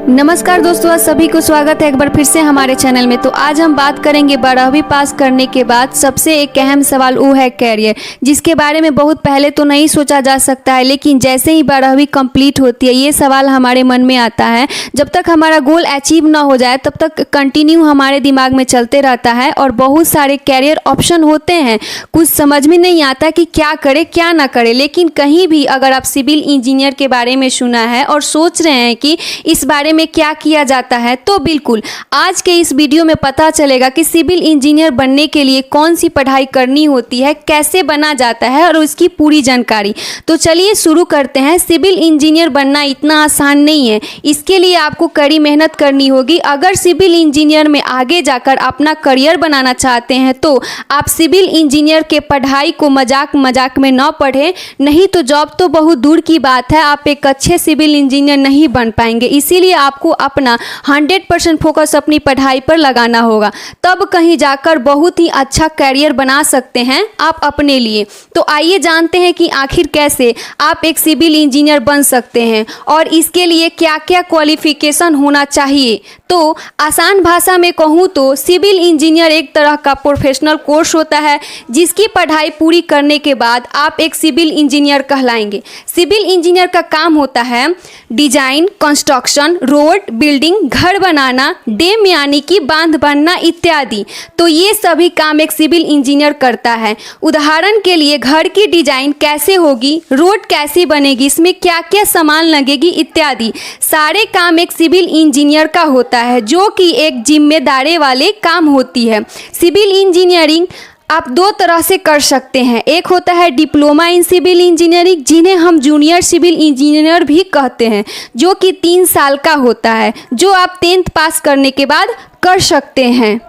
नमस्कार दोस्तों, आज सभी को स्वागत है एक बार फिर से हमारे चैनल में। तो आज हम बात करेंगे 12वीं पास करने के बाद सबसे एक अहम सवाल वो है कैरियर, जिसके बारे में बहुत पहले तो नहीं सोचा जा सकता है, लेकिन जैसे ही 12वीं कंप्लीट होती है ये सवाल हमारे मन में आता है। जब तक हमारा गोल अचीव ना हो जाए तब तक कंटिन्यू हमारे दिमाग में चलते रहता है और बहुत सारे कैरियर ऑप्शन होते हैं। कुछ समझ में नहीं आता कि क्या करे क्या ना करे, लेकिन कहीं भी अगर आप सिविल इंजीनियर के बारे में सुना है और सोच रहे हैं कि इस बारे में क्या किया जाता है, तो बिल्कुल आज के इस वीडियो में पता चलेगा कि सिविल इंजीनियर बनने के लिए कौन सी पढ़ाई करनी होती है, कैसे बना जाता है और उसकी पूरी जानकारी। तो चलिए शुरू करते हैं। सिविल इंजीनियर बनना इतना आसान नहीं है, इसके लिए आपको कड़ी मेहनत करनी होगी। अगर सिविल इंजीनियर में आगे जाकर अपना करियर बनाना चाहते हैं तो आप सिविल इंजीनियर के पढ़ाई को मजाक में न पढ़ें, नहीं तो जॉब तो बहुत दूर की बात है, आप एक अच्छे सिविल इंजीनियर नहीं बन पाएंगे। इसीलिए आपको अपना 100% फोकस अपनी पढ़ाई पर लगाना होगा, तब कहीं जाकर बहुत ही अच्छा करियर बना सकते हैं आप अपने लिए। तो आइए जानते हैं कि आखिर कैसे आप एक सिविल इंजीनियर बन सकते हैं और इसके लिए क्या क्या क्वालिफिकेशन होना चाहिए। तो आसान भाषा में कहूँ तो सिविल इंजीनियर एक तरह का प्रोफेशनल कोर्स होता है, जिसकी पढ़ाई पूरी करने के बाद आप एक सिविल इंजीनियर कहलाएंगे। सिविल इंजीनियर का काम होता है डिजाइन, कंस्ट्रक्शन, रोड, बिल्डिंग, घर बनाना, डैम यानी कि बांध बनना इत्यादि। तो ये सभी काम एक सिविल इंजीनियर करता है। उदाहरण के लिए घर की डिजाइन कैसे होगी, रोड कैसे बनेगी, इसमें क्या क्या सामान लगेगी इत्यादि सारे काम एक सिविल इंजीनियर का होता है, जो कि एक जिम्मेदारी वाले काम होती है। सिविल इंजीनियरिंग आप दो तरह से कर सकते हैं। एक होता है डिप्लोमा इन सिविल इंजीनियरिंग, जिन्हें हम जूनियर सिविल इंजीनियर भी कहते हैं, जो कि 3 साल का होता है, जो आप 10th पास करने के बाद कर सकते हैं।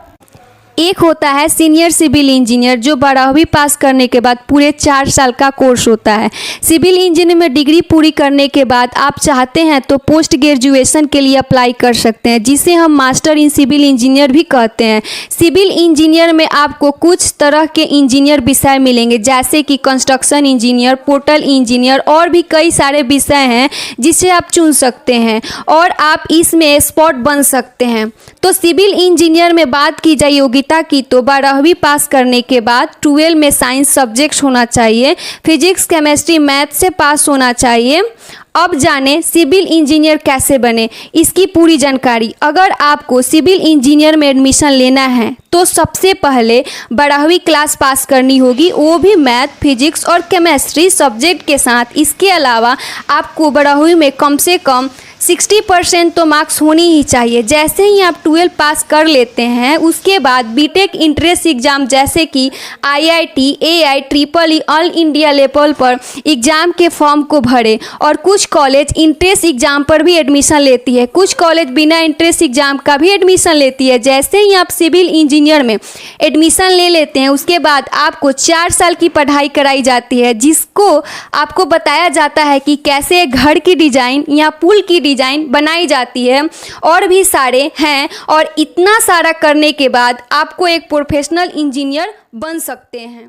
एक होता है सीनियर सिविल इंजीनियर, जो 12वीं पास करने के बाद पूरे 4 साल का कोर्स होता है। सिविल इंजीनियर में डिग्री पूरी करने के बाद आप चाहते हैं तो पोस्ट ग्रेजुएशन के लिए अप्लाई कर सकते हैं, जिसे हम मास्टर इन सिविल इंजीनियर भी कहते हैं। सिविल इंजीनियर में आपको कुछ तरह के इंजीनियर विषय मिलेंगे, जैसे कि कंस्ट्रक्शन इंजीनियर, पोर्टल इंजीनियर और भी कई सारे विषय हैं जिसे आप चुन सकते हैं और आप इसमें एक्सपर्ट बन सकते हैं। तो सिविल इंजीनियर में बात की जाए योग्यता की, तो 12वीं पास करने के बाद 12 में साइंस सब्जेक्ट होना चाहिए, फिजिक्स, केमिस्ट्री, मैथ से पास होना चाहिए। अब जाने सिविल इंजीनियर कैसे बने, इसकी पूरी जानकारी। अगर आपको सिविल इंजीनियर में एडमिशन लेना है तो सबसे पहले 12वीं क्लास पास करनी होगी, वो भी मैथ, फिजिक्स और केमिस्ट्री सब्जेक्ट के साथ। इसके अलावा आपको 12वीं में कम से कम 60% तो मार्क्स होनी ही चाहिए। जैसे ही आप 12 पास कर लेते हैं उसके बाद बीटेक इंट्रेंस एग्ज़ाम, जैसे कि IIT, AI, EEE all India level पर एग्ज़ाम के फॉर्म को भरें। और कुछ कॉलेज इंट्रेंस एग्ज़ाम पर भी एडमिशन लेती है, कुछ कॉलेज बिना इंट्रेंस एग्ज़ाम का भी एडमिशन लेती है। जैसे ही आप सिविल इंजीनियर में एडमिशन ले लेते हैं उसके बाद आपको 4 साल की पढ़ाई कराई जाती है, जिसको आपको बताया जाता है कि कैसे घर की डिज़ाइन या पुल की डिज़ाइन बनाई जाती है और भी सारे हैं। और इतना सारा करने के बाद आपको एक प्रोफेशनल इंजीनियर बन सकते हैं।